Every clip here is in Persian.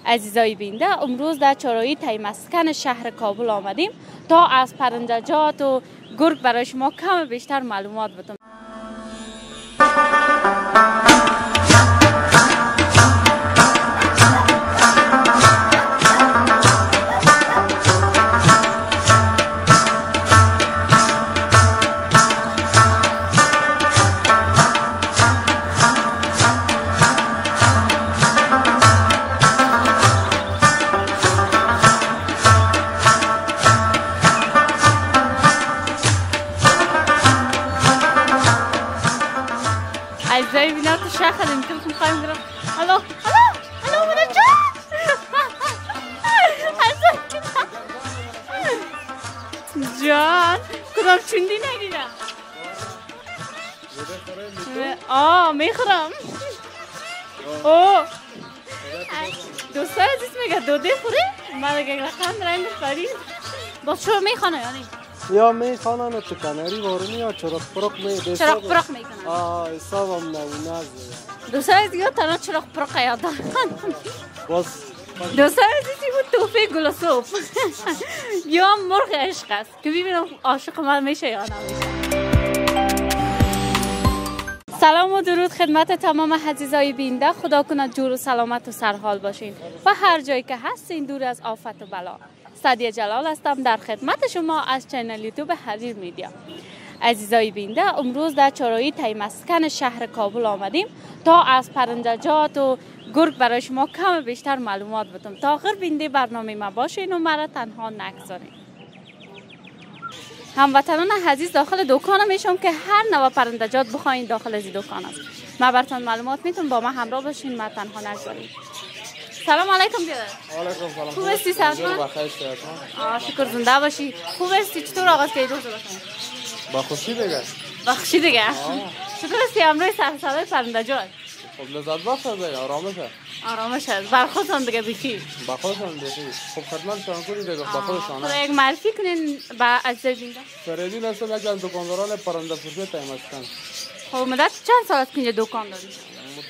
عزیزای بینده، امروز در چهارراهی طی مسکن شهر کابل آمدیم تا از پرندجات و گرگ برای شما کم بیشتر معلومات بدم. عزیزای بینده تو شهر خدیم که میخوایم برم. الو مدر جان کدام چندی نگیرم. میخورم. دوستان عزیز میگه دوده خوری؟ من دیگه رقم رنگ خرید. باز شو میخوانه یعنی؟ یا میخوانن تو کناری وارونی یا چراغ پرق میکنن. چراغ پرق میکنن. حسابم نمونه دوستان عزیز یا تنها چراغ پرق یاد دارن. باز دوستان عزیزی بود توفه گلاسوب یا مرغ عشق است که ببینم عاشق من میشه یا نمیشه. سلام و درود خدمت تمام عزیزای بینده. خدا کنه جور و سلامت و سرحال باشین و هر جایی که هستین دور از آفت و بلا. سعدیه جلال هستم در خدمت شما از چینل یوتیوب حریر میدیا. عزیزای بینده، امروز در چهارراهی طی مسکن شهر کابل آمدیم تا از پرندجات و گرگ برای شما کم بیشتر معلومات بدم. تا آخر بینده برنامه ما باشین و مرا تنها نگذارین. هموطنان عزیز، داخل دکان میشم که هر نوع پرندجات بخواین داخل از دکان است. من براتون معلومات میتونم، با ما همراه باشین، ما تنها نگذارین. سلام علیکم بیادر. علیکم سلام. خوب هستی سلام؟ بخیر شکر زنده باشی. خوب هستی؟ چطور آغاز کردی روز بخیر؟ با خوشی دیگه. با خوشی دیگه. چطور هستی امروز سر صدای پرندجات؟ خب لذت بخش دیگه، آرامشه. آرامشه. بر خودتون دیگه بخیر. با خودتون بخیر. خب خدمتتون کنید دیگه با خودتون. خب یک معرفی کنین با عزیزای بینده. فریدی هستم، یکی از دکانداران پرنده فروشی طی مسکن. خب مدت چند سال است که اینجا دکان داری؟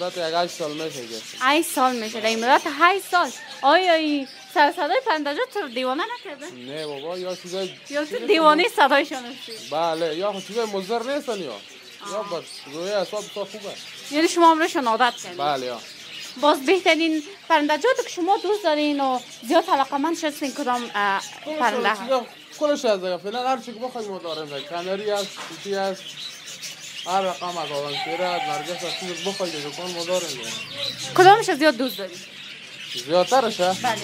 مدت 8 سال میشه. 8 سال میشه. در این مدت 8 سال آیا این سر صدای پرندجات تو دیوانه نکرده؟ نه بابا، یا چیزای تو دیوانه صدایشون هستی. بله، یا چیزای مضر نیستن یا بس روی حساب تو خوبه. یعنی شما امروزشون عادت کردین. بله یا باز بهترین پرندجات که شما دوست دارین و زیاد علاقه‌مند شدین کدام پرنده هست؟ کلش از دیگه فعلا هر چی که بخوایم ما داریم. کانری است، توتی است، هر رقم از آوانسیره، نرگس است، چیز بخواید دکان ما داریم. کدامش زیاد دوست دارین؟ زیادترش؟ بله.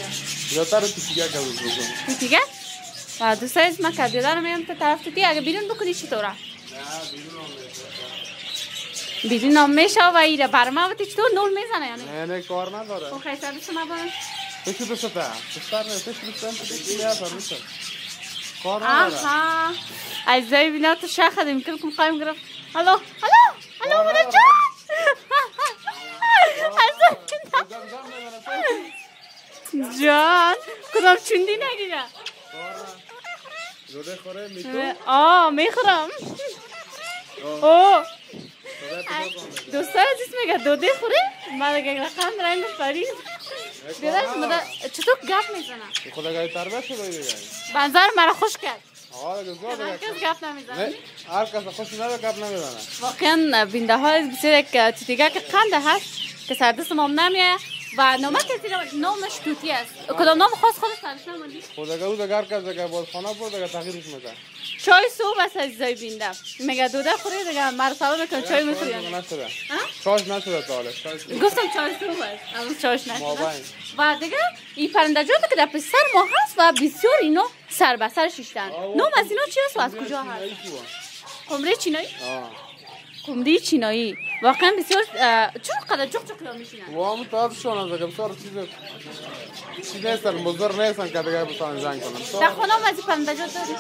زیادتر توتیگه که دوست دارم. توتیگه؟ و دوست عزیز من کبیادر میام تو طرف توتی. اگه بیرون بکنی چطوره؟ بیرون هم میشه و ایره برمه و چطور نول میزنه یعنی؟ نه کار نداره. خب خیلی سر شما باید؟ تشو دوسته تشتر نه تشو دوسته کار نداره. عزیزای بینده تو شهر خدیم که میخوایم گرفت. الو مدر جان جان کدام چندی نگیرم. دوده خوره میخورم. دوستان عزیز میگه دوده خوری؟ من دیگه رقم رنگ خرید. بیادر چطور گپ میزنم؟ خدا گاهی تربیت شده دیگه. بنظر مرا خوش کرد. دیگه کس گپ نمیزنه. هر کس خوش نداره گپ نمیزنه. واقعا بینده ها بسیار یک توتیگه که قنده هست که سردست ما نمیه و نامه نامش توتی است. کدام نام خاص خودش تنش نموندی؟ خدا گاهی هر کس دیگه باز خانه برد دیگه تغییرش میده. چای صبح است عزیزای بینده. میگه دوده خوری دیگه مرا سلام میکنه چای میخوری. چایش نشده تا حالا. گفتم چای صبح است. اما چایش نشده. و دیگه این پرندجات که در پسر ما هست و بسیار اینو سر به سر شیشتن. نام از اینا چی است و از کجا هست؟ قمری چینایی؟ قمری چینایی. واقعا بسیار چقدر جوق میشینن. وام تاسشون از بسیار چیز نیستن، مضر نیستن که دیگه بتونن زنگ کنن. در خونه از پرندجات داری؟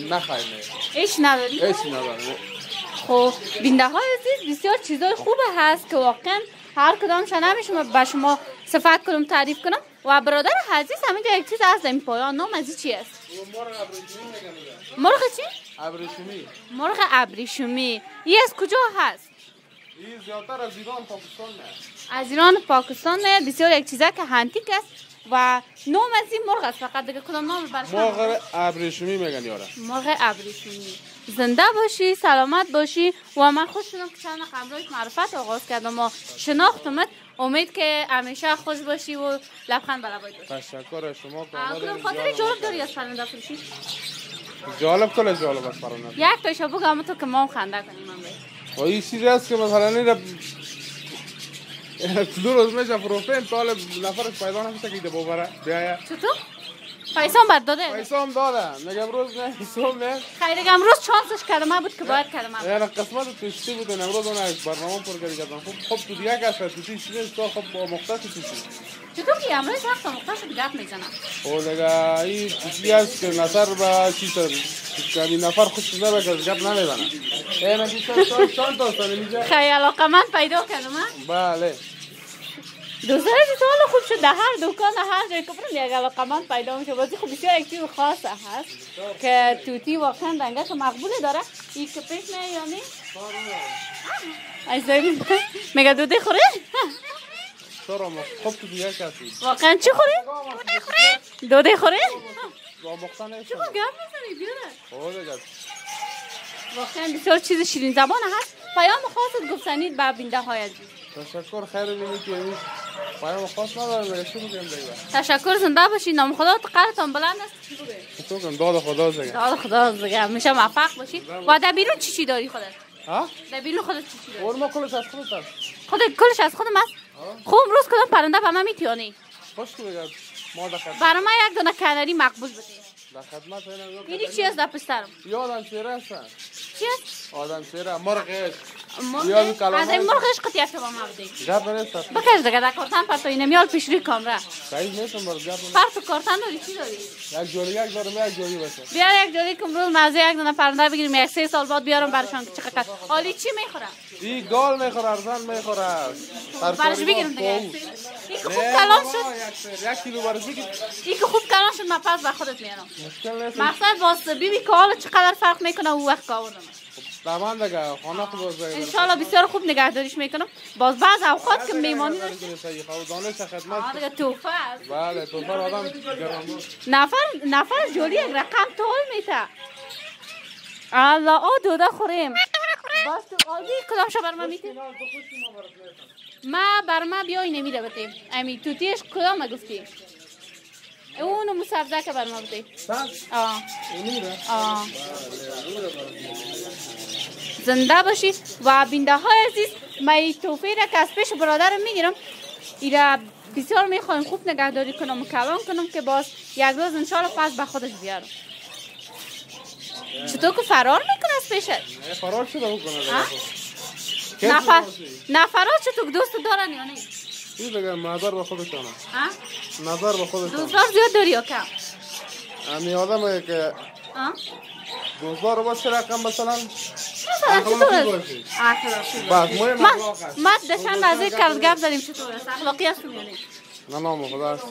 نه خیر. ایش نداری؟ ایش نداری. خب بینده های عزیز بسیار چیزای خوبه هست که واقعا هر کدامش نمیشه به شما صفت کنم تعریف کنم. و برادر عزیز همینجا یک چیز هست این پایان. نام از چی است؟ مرغ چی؟ ابریشمی. مرغ ابریشمی. این از کجا هست؟ این زیادتر از ایران پاکستان نه. از ایران پاکستان میاد. بسیار یک چیزه که هنتیک است و نام از این مرغ است. فقط دیگه کدام نام برش مرغ ابریشمی میگن یارا. مرغ ابریشمی. زنده باشی، سلامت باشی و من خوش شدم که چند قمرای معرفت آغاز کردم و شناختمت. امید که همیشه خوش باشی و لبخند بر لبت باشی. تشکر از شما که کدام خاطر جالب داری از پرنده فروشی؟ جالب کله جالب است پرنده. یک تاشو بگم تو که ما هم خنده کنیم. و این چیزی است که مثلا این دو روز میشه پروفین طالب نفرش پیدا نمیشه که ببره بیاید. چطور؟ پیسام بر داده؟ پیسام داده. میگم روز نه حساب نه. خیر دیگه امروز چانسش کلمه بود که باید کلمه بود. یعنی قسمت توشتی بود امروز اون از برنامه پر کردم. خب تو دیگه کاسه تو چیزی تو خب با مختص توشتی. چطور که امروز وقت مختص گپ میزنم؟ او دیگه این چیزی است که نظر به چیز کمی نفر خوش نمیاد گپ نمیزنه. اینا بیشتر چند تا سال میشه. خیلی علاقه من پیدا کردم. بله. دوستان تو حالا خوب شد در هر دکان هر جای که برم یک علاقمند پیدا میشه. بازی خب بسیار یک چیز خاصه هست که توتی واقعا رنگش مقبوله داره. این که پیش نه یا نه؟ ایزایی میگه دوده خوره؟ چرا خب تو دیگه کسی واقعا چی خوره؟ دوده خوره؟ با مختنه چی خب گپ میزنی بیاره؟ او دیگه واقعا بسیار چیز شیرین زبان هست. پیام خاصت گفتنید به بینده های عزیز. تشکر خیر بینی که این پیام خاص نداره میگه چی بگم دیگه. تشکر زنده باشید. نام خدا تو قرتون بلند است. چی بگی؟ تو کن داد خدا زگه. داد خدا زگه. میشه موفق باشید. و در بیرون چی داری خودت؟ ها؟ در بیرون خودت چی داری؟ اور ما کلش از خودت است. خودت کلش از خودم است؟ خوب امروز کدام پرنده به من میتونی؟ خوش که بگم ما در خدمت. برای من یک دونه کناری مقبول بده. در خدمت اینم. اینی چی است در پشتم؟ یادم چهره است. چی است؟ آدم چهره مرغ. مرغ. از این مرغ عشق تیاش با ما بده. گپ نیست. بکش دیگه در کارتن پرتو اینم یال پیش روی کامرا. سعی نیستم باز گپ. پرتو کارتن داری چی داری؟ یک جوری یک دارم یک جوری باشه. بیار یک جوری که امروز مزه یک دونه پرنده بگیریم یک 3 سال بعد بیارم برشان که چقدر حالی چی میخورم؟ این گال میخوره ارزان میخوره. برش بگیرم دیگه. این که خوب کلام شد. یک کیلو برش بگیر. این که خوب کلام شد من پس به خودت میارم. مشکل نیست. مقصد واسه بیبی که حالا چقدر فرق میکنه او وقت که آوردم. تمام دیگه خانه خوب است. ان شاء الله بسیار خوب نگهداریش میکنم. باز بعض اوقات که میمانی داشت. دانش خدمت. دیگه توفه است. بله توفه آدم نفر جوری یک رقم تول میته. الله او دوده خوریم. باز تو آبی کدام شو بر من میتی؟ ما بر ما بیایی نمیره بتیم. امی توتیش کدام گفتی؟ اونو مسافزه که بر ما بده. زنده باشید و بینده های عزیز. من این توفیه را که از پیش برادرم میگیرم. ایره بسیار میخوایم خوب نگهداری کنم و کلام کنم که باز یک روز انشالله پس به خودش بیارم. چطور که فرار میکنه از پیشت؟ فرار شده بکنه. نفرات چطور دوست دارن یا نه؟ این دیگه نظر به خودشانه. نظر به خودشانه. دوستدار زیاد داری یا کم؟ امی آدمه که دوستدار باشه رقم مثلا چطور است؟ ما دشن نزدیک کرد گپ زدیم چطور است؟ اخلاقی است یا نه؟ نه نام خدا است.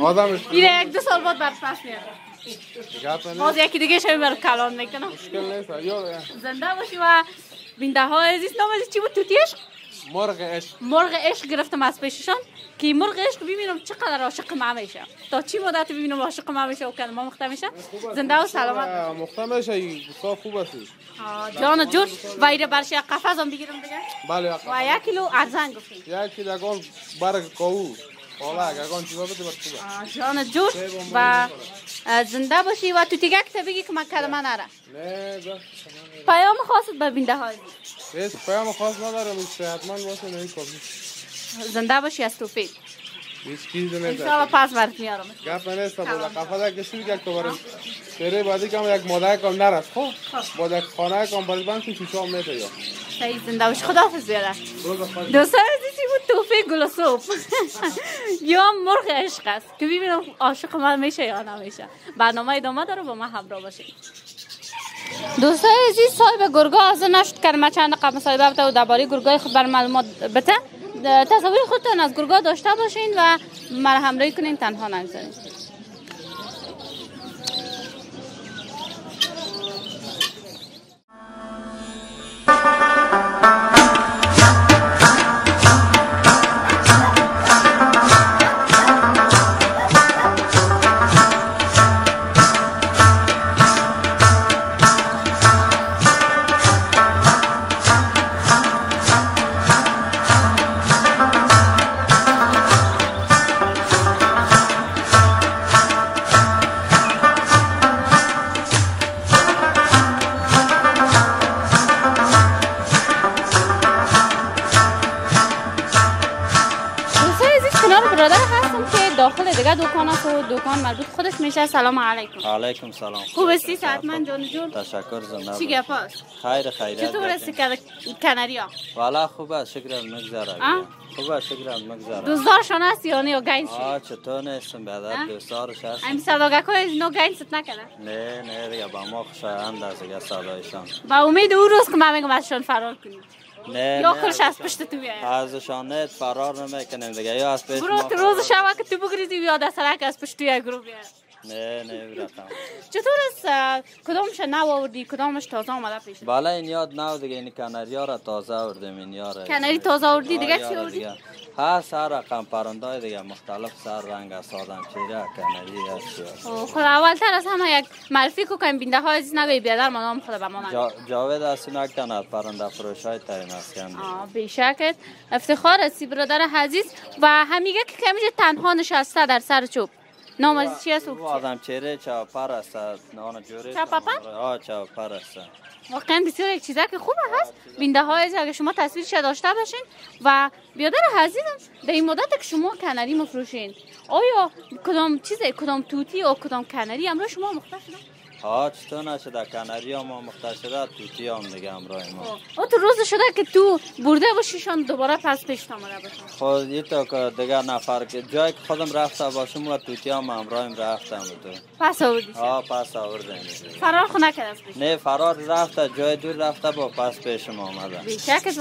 آدمش این 1-2 سال بعد پس میاد. باز یکی دیگه شمی برای کلان میکنم. مشکل نیست. زنده باشی و بینده ها عزیز. نام عزیز چی بود توتیش؟ مرغ عشق. مرغ عشق گرفتم از پیششان که مرغ عشق ببینم چقدر عاشق ما میشه. تا چی مدت ببینم عاشق ما میشه و کلمه مخته میشه. زنده و سلامت. مخته میشه. صاف خوب است. جان جون و ایره برش یک قفس هم بگیرم دیگه. بله. و 1 کیلو ارزن گفتیم. 1 کیلو اگان برگ کاو. حالا اگان چیزا بده بر خوبه. جان جون و زنده باشی و تو دیگه که بگی که من کلمه نره. نه پیام خاصت به بینده های هیچ پیام خاص ندارم. صحتمند باشه نه کافی. زنده باشی از توفیق. هیچ چیزی نیست. ان شاء الله پس برات میارم. گپ نیست. بالا قفله کسی یک تو برم. سری بعدی کم یک ماده کم نرس. خب با یک خانه کم باز بند تو شام میته یا. صحیح زنده باشی. خداحافظ بیاره. دوستان عزیزی بود توفیق گل و صبح. یا مرغ عشق است که ببینم عاشق من میشه یا نمیشه. برنامه ادامه داره با ما همراه باشید. دوستان عزیز صاحب گرگا از نشد کلمه چند دقیقه مصاحبه بده و درباره گرگای خود بر معلومات بده. تصاویر خودتان از گرگا داشته باشین و مرا همراهی کنین تنها نگذارین. برادر هستم که داخل دیگه دکان است و دکان مربوط خودش میشه. سلام علیکم. علیکم سلام. خوب هستی صحتمند جان جون؟ تشکر زنده. چی گپ است؟ خیر خیریت. چطور هستی کناریا؟ والا خوب است شکر میگذره. خوب است شکر میگذره. دوستدارشان هست یا نه یا گنج؟ چطور نیستم برادر دوستدارش هست. این صداقت‌های نو گنجت نکنه؟ نه دیگه با ما خوشایند است دیگه صدایشان. با امید اون روز که من میگم ازشان فرار کنیم. نه یا خودش از پشت تو بیاید. ازشان نه فرار نمیکنیم دیگه یا از پشت ما. برو روز شب که تو بگریزی یا دست سرک از پشت توی گروه بیاید. نه براتم. چطور است کدامش نو آوردی کدامش تازه آمده پیش؟ بالا این یاد نو دیگه این کناریا را تازه آوردیم این یار. کناری تازه آوردی دیگه چی آوردی؟ هست هر رقم پرنده دیگه مختلف سر رنگ است آدم چیره کناری هست. خود اولتر از همه یک معرفی کنیم بینده های عزیز نگوی بیادر ما نام خود به ما نگوی. جاوید هستیم یک تن پرنده فروش های ترین هستیم. بیشکت افتخار هستی برادر عزیز و همیگه که کمیش تنها نشسته در سر چوب. نام از چی است؟ آدم چهره چاپر است. نان جوری. چاپر؟ چاپر است. واقعا بسیار یک چیزه که خوبه هست. بینده های اگه شما تصویرش داشته باشین و بیادر عزیزم در این مدت که شما کناری مفروشین آیا کدام توتی یا کدام کناری امروز شما مختار شده؟ چطور نشده کناری ما مختار شده توتی هم دیگه امروز ما. تو روز شده که تو برده باشیشان دوباره پس پیش آمده باشن. خود این تو که دیگه نفر که جایی که خودم رفته باشم و توتی هم امروز رفتم تو. پس آوردی؟ پس آوردیم. فرار خونه کرد از پیش؟ نه فرار رفته جای دور رفته با پس پیشم آمده. بیشکت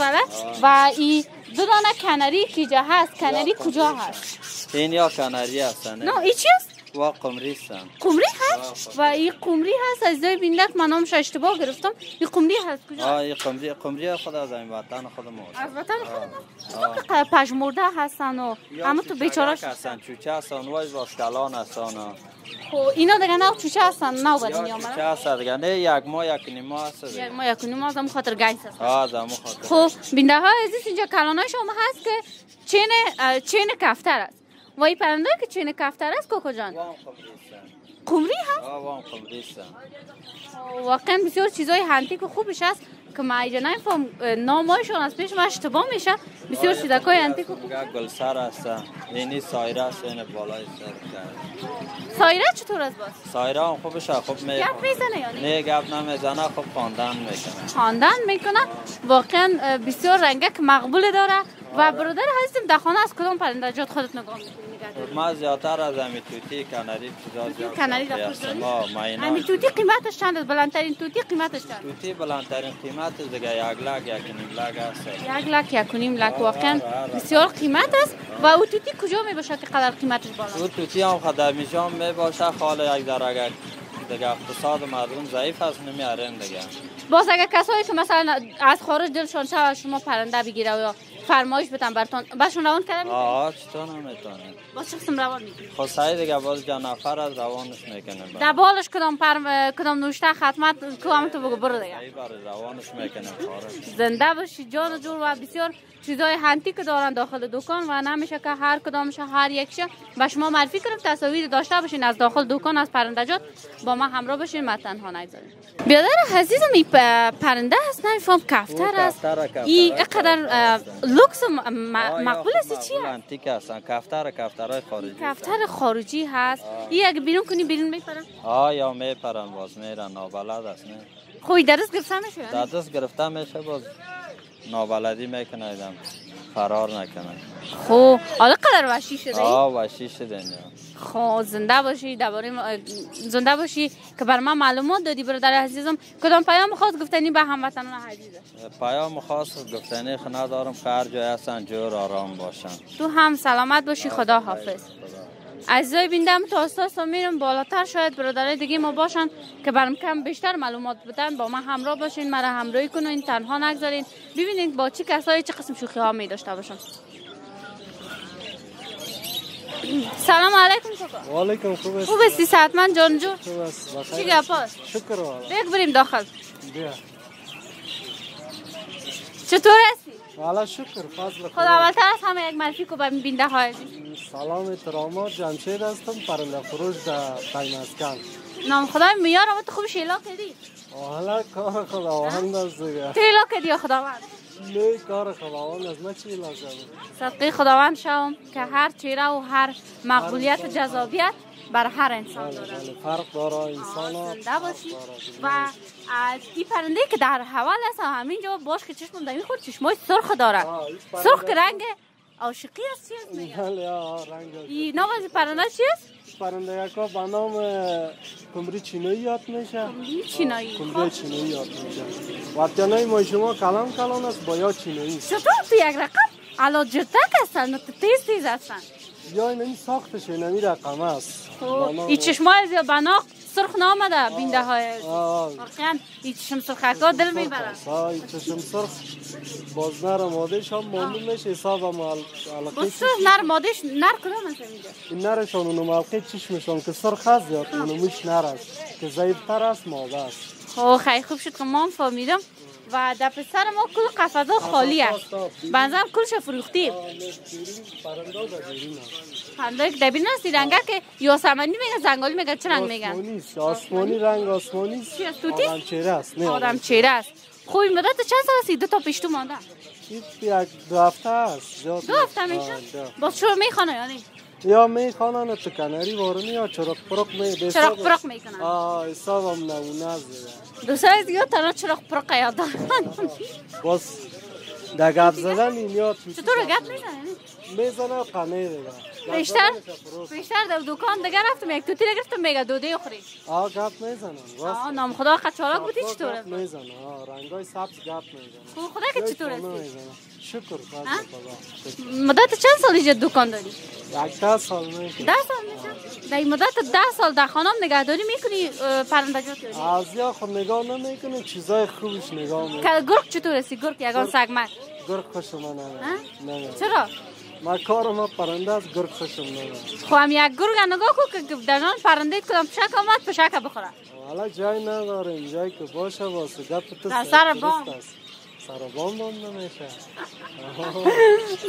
و این دو دانه کناری کجا هست؟ کناری کجا هست؟ این یا کناری هستن. نه این چی است؟ و قمری هستن. قمری هست؟ و این قمری هست از دای بیندک من نامش اشتباه گرفتم. این قمری هست کجا؟ این قمری خود از این وطن خودم هست. از وطن خودم؟ تو که پژمرده هستن و اما تو بیچاره هستن چوچه هستن و واسکلان هستن. خب اینا دیگه نه چوچه هستن نه به دنیا آمدن؟ چوچه هستن دیگه نه یک ماه یک نیم هست. یک ماه یک نیم هست هم خاطر گنج هست. دمو خاطر. خب بینده های عزیز اینجا کلانای شما هست که چین کفتر است. و این پرنده که چین کفتر است کوکو جان؟ قمری هست؟ وام قمری هستن. واقعا بسیار چیزای هنتیک و خوبش است که ما اینجا نمیفهم نامایشون از پیش ما اشتباه میشه. بسیار چیزای هنتیک و خوب. گلسر هستن. اینی سایره است این بالای سر. سایره چطور است باز؟ سایره هم خوبشه خوب میکنه. گپ میزنه یا نه؟ نه گپ نمیزنه خوب خواندن میکنه. خواندن میکنه واقعا بسیار رنگک مقبول داره. و برادر هستیم در خانه از کدام پرنده جات خودت نگاه میکنی؟ ما زیادتر از همی توتی کناری چیزا زیاد. کناری در همی توتی قیمتش چند است؟ بلندترین توتی قیمتش چند؟ توتی بلندترین قیمتش دیگه 1 لک 1.5 لک است. 1 لک 1.5 لک واقعا بسیار قیمت است. و او توتی کجا میباشه که قدر قیمتش بالا؟ او توتی هم خدای میشام میباشه خاله یک درجه دیگه اقتصاد مردم ضعیف است نمیارن دیگه. باز اگه کسایی که مثلا از خارج دلشون شود شما پرنده بگیره یا فرمایش بدن براتون باشون روان کردن؟ چطور نمیتونه؟ باز شخصم روان میکنه. خب صحیح دیگه باز جا نفر از روانش میکنه. در بالش کدام نوشته خدمت کوام تو بگو برو دیگه. صحیح برای روانش میکنه خارج. زنده باشی جان و جور و بسیار چیزای هنتی که دارن داخل دکان و نمیشه که هر کدامش هر یکش و شما معرفی کنم تصاویر داشته باشین از داخل دکان از پرندجات با ما همراه باشین ما تنها نگذارین. بیادر عزیزم این پرنده هست نمیفهم کفتر است. این اینقدر لوکس مقبول است چیه؟ آنتیک هستن کفترهای خارجی. کفتر خارجی هست. این اگه بیرون کنی بیرون میپرن؟ یا میپرن باز میرن نابلد است نه. خوی درست گرفته میشه؟ در دست گرفته میشه باز نابلدی میکنه ایدم فرار نکنه. خب حالا قدر وحشی شده ای؟ وحشی شده نه. خب زنده باشی زنده باشی که بر من معلومات دادی برادر عزیزم. کدام پیام خاص گفتنی به هموطنان عزیز؟ پیام خاص گفتنی ندارم که هر جای هستن جور آرام باشن. تو هم سلامت باشی خدا حافظ. عزیزای بیندم تا اساسا میرم بالاتر شاید برادرای دیگه ما باشن که برام کم بیشتر معلومات بدن با ما همراه باشین مرا همراهی کنین تنها نگذارین ببینید با چه کسایی چه قسم شوخی ها می داشته باشن. سلام علیکم کاکا. و علیکم خوب هستی صحتمند جان جو؟ خوب است بخیر. چی گپ است؟ شکر والله. بیگ بریم داخل. بیا. چطور هستی؟ والا شکر فضل خدا اولتر از همه یک معرفی کو به بینده های سلام احترامات جمشید هستم پرنده فروش در تایمسکن. نام خدای میارم تو خوب شیلا کردی؟ حالا کار خداوند است دیگه. تو ایلا کردی یا خداوند؟ نه کار خداوند از ما چی لازم صدقه خداوند شوم که هر چهره و هر مقبولیت و جذابیت بر هر انسان داره. فرق داره انسان ها. زنده باشی و از این پرنده که در حوال است همینجا باش که چشمم در خود چشمای سرخ داره. سرخ که رنگ عاشقی است چی است میگه؟ این نام از پرنده چی است؟ پرنده یکا به نام کمری چینایی یاد میشه. کمری چینایی. کمری چینایی یاد میشه. وطنای ما شما کلام کلام است با یا چینایی. چطور تو یک رقم علا جتک هستن تیز هستن؟ یا این ساختش این رقم است. این چشمای زیاد بناق سرخ نامده بینده های واقعا این چشم سرخکا دل میبرن. این چشم سرخ باز نر مادهش هم معلوم میشه حساب هم علاقه بس نر مادهش نر کدام هست اینجا؟ این نرشان اونو ملقه چشمشان که سرخ هست زیاد اونو مش نر است که ضعیفتر است ماده است. خیلی خوب شد که ما هم فهمیدم و در پسر ما کل قفس‌ها خالی است. بنظرم کلش فروختیم. پرنده که دبیر است رنگه که یاسمنی میگه زنگالی میگه چه رنگ میگن؟ آسمانی رنگ آسمانی است. چی است توتی؟ آدم چهره است. آدم چهره است. خوبی مدت چند سال است؟ 2 تا پیشتو مانده. یک 2 هفته است. 2 هفته میشه؟ باز شروع میخوانه یا نه؟ یا میخوانن تو کناری وارونی یا چراغ پرق میکنن. چراغ پرق میکنن. حسابم نمونه است. دوستای دیگه تنها چراغ پرق یاد دارن. باز در گپ زدن این یاد چطور گپ میزنه؟ میزنه قنه دیگه. بیشتر در دکان دیگه رفتم یک توتی گرفتم میگه دوده خوری. گپ میزنن. نام خدا قچالاک بودی چطوره؟ میزنه. رنگای سبز گپ میزنه. خدا که چطور است؟ شکر خدا. مدت چند سال اینجا دکان داری؟ 10 سال میشه. 10 سال میشه؟ در این مدت 10 سال در خانم نگهداری میکنی پرندگات داری؟ از یا خود نگاه نمیکنی چیزای خوبش نگاه میکنی. گرگ چطور است؟ گرگ یگان سگمک؟ گرگ خوشم نمیاد. چرا؟ ما کارم پرنده از گرگ خوشم نمیاد. خب هم یک گرگ نگاه کن که در جان پرنده کدام پشک آمد پشک بخوره. حالا جای نداریم جایی که باشه واسه گپ تو در سر بام. سر بام نمیشه.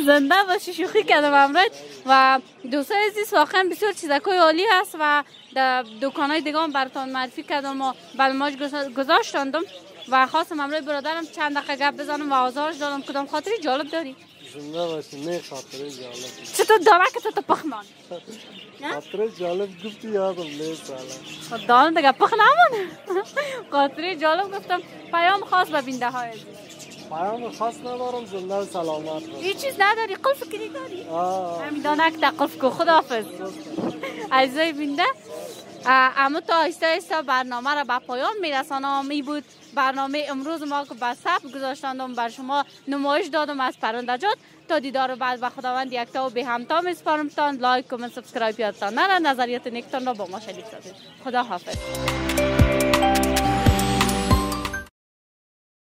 زنده باشی شوخی کردم امروز و دوستای عزیز واقعا بسیار چیزکای عالی هست و در دکانای دیگه هم براتون معرفی کردم و بلماج گذاشتم و خواستم امروز برادرم چند دقیقه گپ بزنم و آزارش دادم. کدام خاطری جالب داری؟ زنده باشی نه خاطره جالب. چطور دامک تو پخمان؟ خاطره جالب گفتی یادم نیست حالا. خب دارم دیگه پخ نمونه. خاطره جالب گفتم پیام خاص به بینده های عزیز. پیام خاص ندارم زنده و سلامت باش. هیچ چیز نداری قلف کنی داری؟ همین دانک تا قلف کو خداحافظ. عزیزای بینده اما تا آهسته آهسته برنامه را به پایان میرسانم. این بود برنامه امروز ما که به ثبت گذاشتم بر شما نمایش دادم از پرندجات. تا دیدار بعد و خداوند یکتا و به همتا میسپارمتان. لایک کامنت سابسکرایب یادتان نره. نظریات نیکتان را با ما شریک سازید. خدا حافظ.